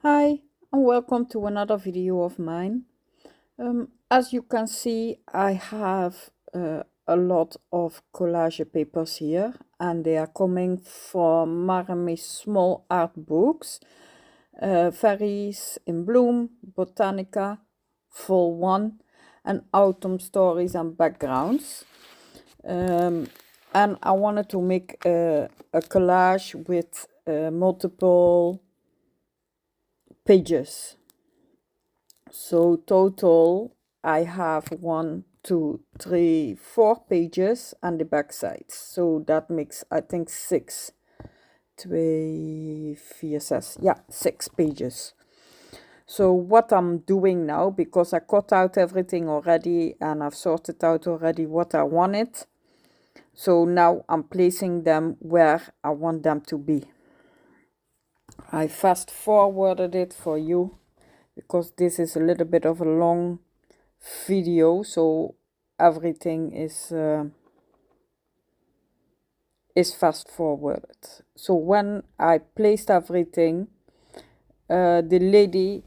Hi and welcome to another video of mine. As you can see, I have a lot of collage papers here, and they are coming from my small art books, Fairies in Bloom, Botanica, Fall 1, and Autumn Stories and Backgrounds. And I wanted to make a collage with multiple pages. So total I have 1, 2, 3, 4 pages and the back sides. So that makes, I think, 6. 2, 4, 6. Yeah, 6 pages. So what I'm doing now, because I cut out everything already and I've sorted out already what I wanted. So now I'm placing them where I want them to be. I fast forwarded it for you because this is a little bit of a long video, so everything is fast forwarded. So when I placed everything, the lady,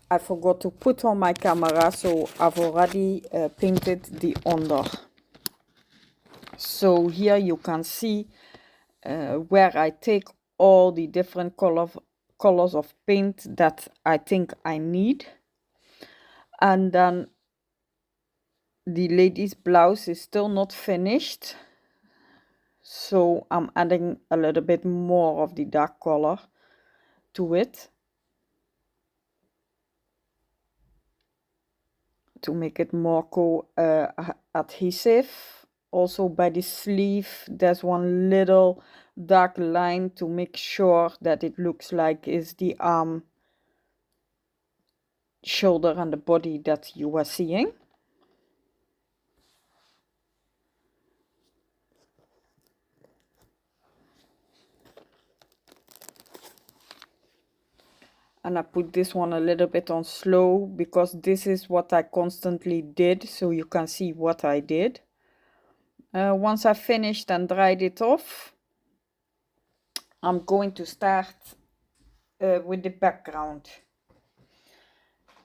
I forgot to put on my camera, so I've already painted the under. So here you can see where I take all the different colors of paint that I think I need. And then the lady's blouse is still not finished, so I'm adding a little bit more of the dark color to it to make it more adhesive. Also by the sleeve there's one little dark line to make sure that it looks like is the arm, shoulder and the body that you are seeing. And I put this one a little bit on slow because this is what I constantly did, so you can see what I did. Once I finished and dried it off, I'm going to start with the background.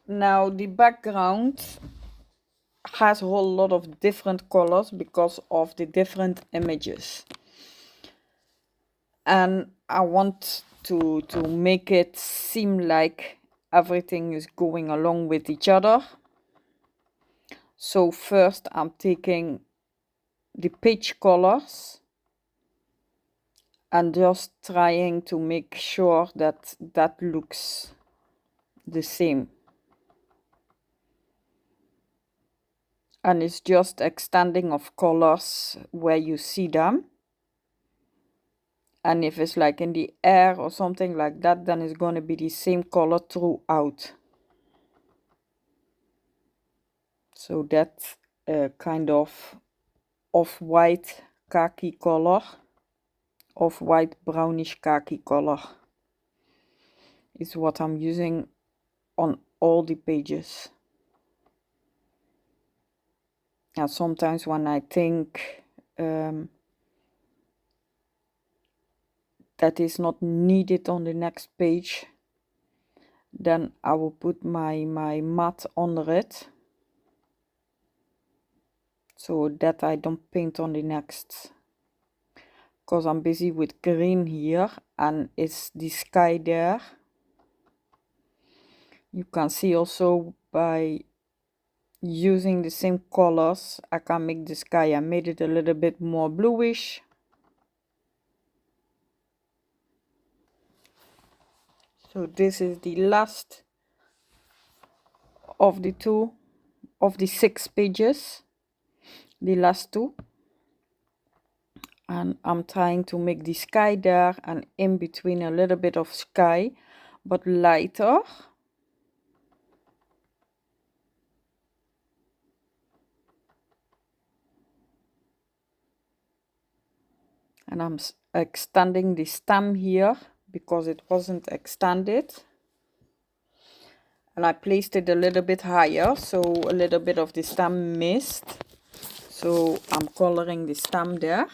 Now the background has a whole lot of different colors because of the different images. And I want to make it seem like everything is going along with each other. So first I'm taking the page colors and just trying to make sure that that looks the same. And it's just extending of colors where you see them. And if it's like in the air or something like that, then it's going to be the same color throughout. So that kind of off-white khaki color, off-white brownish khaki color is what I'm using on all the pages. And sometimes when I think that is not needed on the next page, then I will put my matte under it, so that I don't paint on the next, because I'm busy with green here and it's the sky there. You can see also by using the same colors I can make the sky. I made it a little bit more bluish. So this is the last of the 6 pages, the last 2, and I'm trying to make the sky there and in between a little bit of sky but lighter. And I'm extending the stem here because it wasn't extended, and I placed it a little bit higher so a little bit of the stem missed, so I'm coloring the stem there.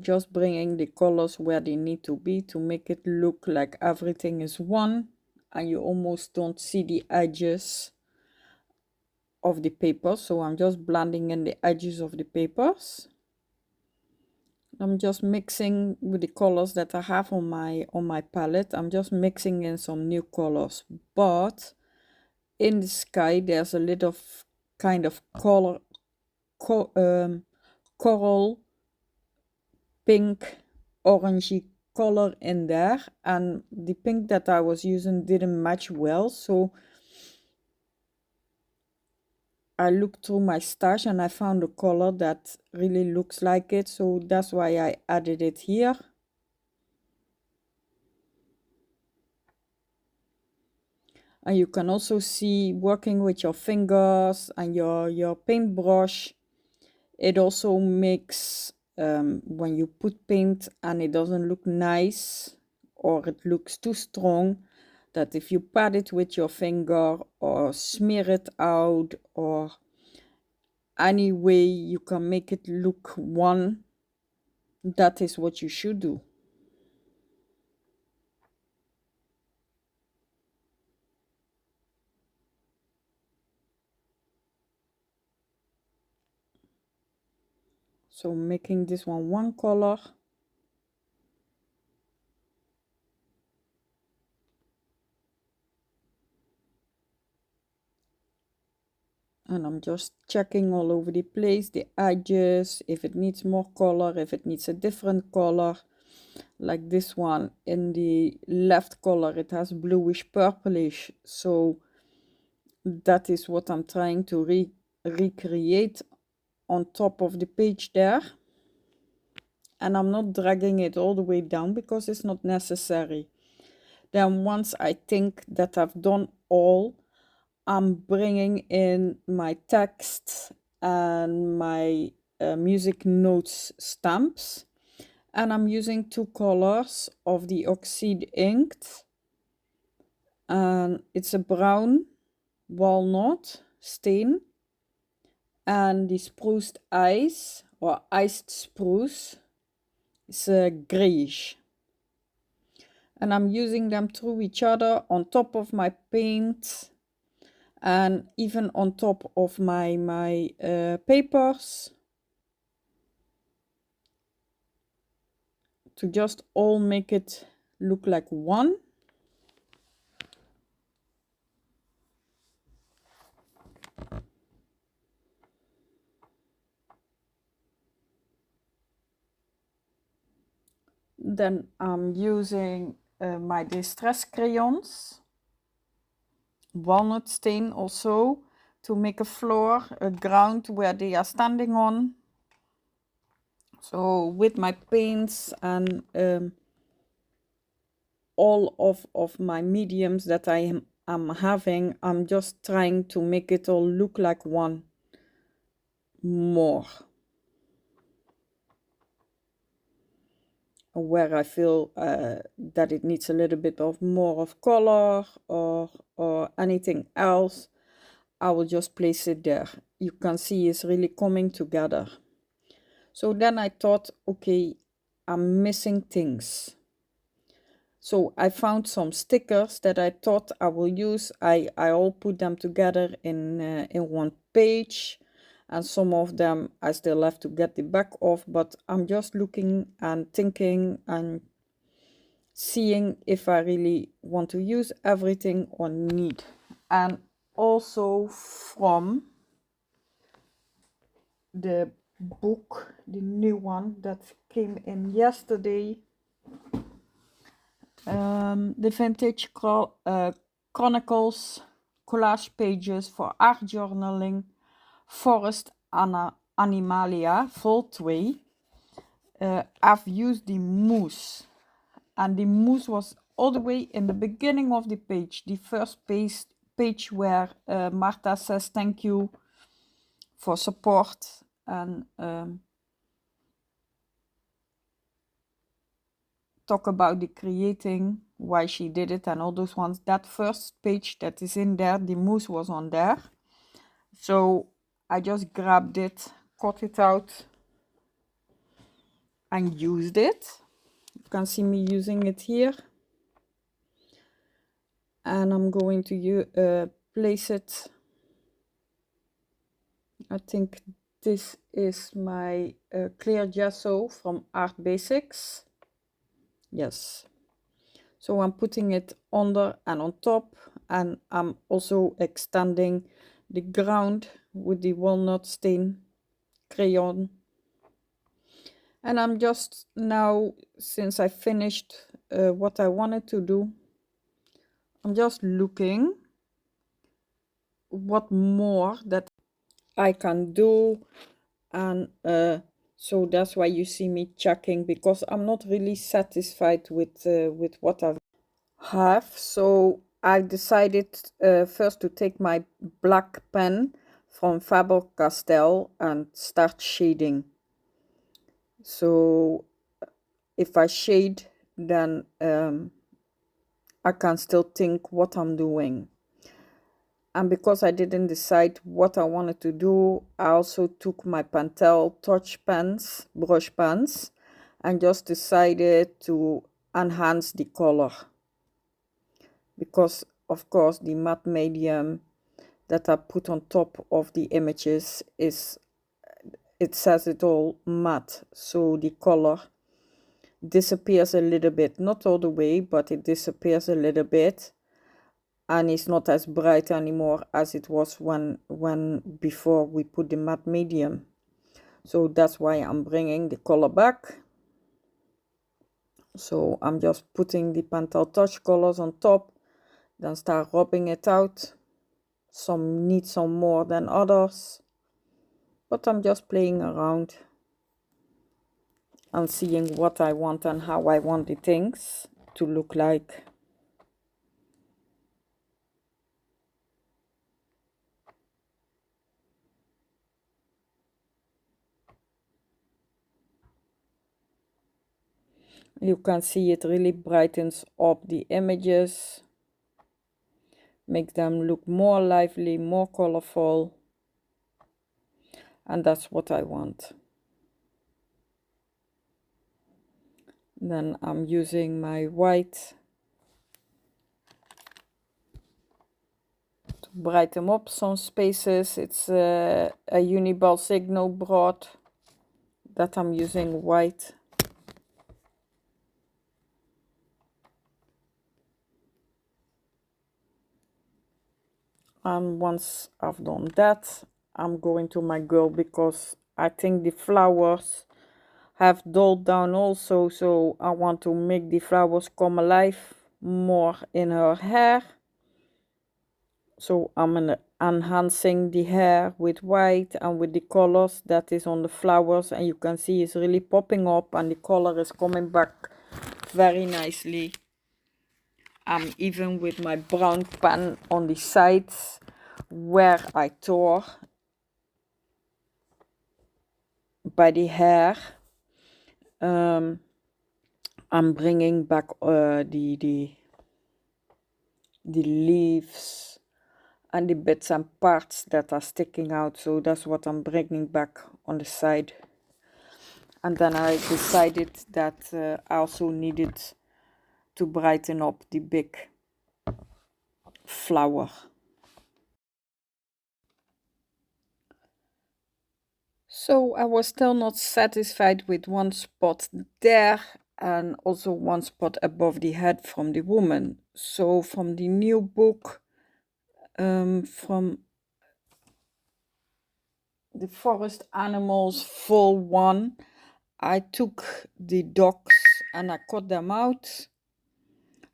just bringing the colors where they need to be to make it look like everything is one, and you almost don't see the edges of the paper. So I'm just blending in the edges of the papers. I'm just mixing with the colors that I have on my palette. I'm just mixing in some new colors, but in the sky there's a little kind of color coral pink orangey color in there, and the pink that I was using didn't match well, so I looked through my stash and I found a color that really looks like it, so that's why I added it here. And you can also see, working with your fingers and your paintbrush, it also makes when you put paint and it doesn't look nice or it looks too strong, that if you pat it with your finger or smear it out or any way you can make it look one, that is what you should do. So making this one color. And I'm just checking all over the place, the edges, if it needs more color, if it needs a different color. Like this one, in the left color, it has bluish purplish. So that is what I'm trying to recreate on top of the page there. And I'm not dragging it all the way down because it's not necessary. Then once I think that I've done all, I'm bringing in my text and my music notes stamps, and I'm using two colors of the oxide inked, and it's a brown walnut stain and the spruced ice or iced spruce is a grayish, and I'm using them through each other on top of my paint and even on top of my papers, to just all make it look like one. Then I'm using my distress crayons, walnut stain also, to make a floor, a ground where they are standing on. So with my paints and all of my mediums that I'm having, I'm just trying to make it all look like one more. Where I feel that it needs a little bit of more of color or anything else, I will just place it there. You can see it's really coming together. So then I thought, okay, I'm missing things. So I found some stickers that I thought I will use. I all put them together in one page, and some of them I still have to get the back off, but I'm just looking and thinking and seeing if I really want to use everything or need. And also from the book, the new one that came in yesterday, the vintage Chronicles Collage Pages for Artjournaling, Forest Animalia, Vol 2. I've used the mousse, and the mousse was all the way in the beginning of the page, the first page where Marta says thank you for support and talk about the creating, why she did it and all those ones. That first page that is in there, the mousse was on there. So I just grabbed it, cut it out, and used it. You can see me using it here. And I'm going to place it. I think this is my clear gesso from Art Basics. Yes. So I'm putting it under and on top, and I'm also extending the ground with the walnut stain crayon. And I'm just now, since I finished what I wanted to do, I'm just looking what more that I can do. And so that's why you see me checking, because I'm not really satisfied with what I have. So I decided first to take my black pen from Faber-Castell and start shading. So if I shade, then I can still think what I'm doing. And because I didn't decide what I wanted to do, I also took my Pentel touch pens, brush pens, and just decided to enhance the color. Because of course the matte medium that I put on top of the images it says it all matte, so the color disappears a little bit, not all the way, but it disappears a little bit, and it's not as bright anymore as it was when before we put the matte medium. So that's why I'm bringing the color back. So I'm just putting the Pentel touch colors on top, then start rubbing it out. Some need some more than others, but I'm just playing around and seeing what I want and how I want the things to look like. You can see it really brightens up the images, makes them look more lively, more colorful, and that's what I want. Then I'm using my white to brighten up some spaces. It's a Uniball signo broad that I'm using white. And once I've done that, I'm going to my girl, because I think the flowers have dulled down also, so I want to make the flowers come alive more in her hair. So I'm enhancing the hair with white and with the colors that is on the flowers, and you can see it's really popping up and the color is coming back very nicely. Even with my brown pen on the sides where I tore by the hair, I'm bringing back the leaves and the bits and parts that are sticking out. So that's what I'm bringing back on the side. And then I decided that I also needed to brighten up the big flower. So I was still not satisfied with one spot there and also one spot above the head from the woman. So from the new book, from the Forest Animals Vol 1, I took the dogs and I cut them out,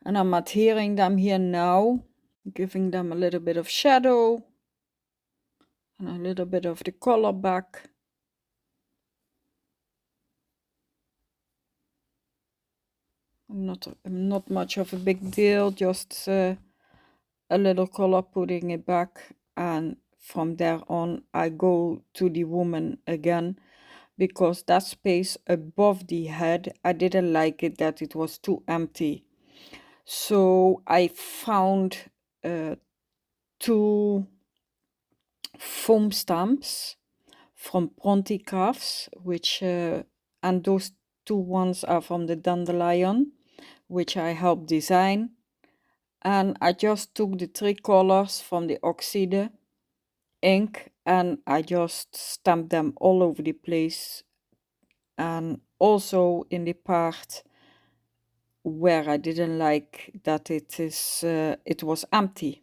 and I'm adhering them here now, giving them a little bit of shadow and a little bit of the color back. Not much of a big deal, just a little color, putting it back, and from there on I go to the woman again, because that space above the head, I didn't like it, that it was too empty. So I found 2 foam stamps from Pronti Crafts, which and those two ones are from the dandelion, which I helped design. And I just took the three colors from the oxide ink and I just stamped them all over the place, and also in the part where I didn't like that it was empty.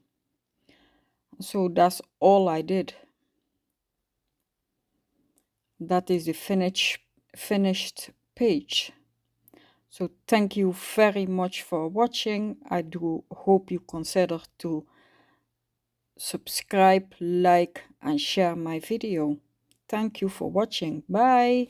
So that's all I did. That is the finished page. So thank you very much for watching. I do hope you consider to subscribe, like and share my video. Thank you for watching. Bye.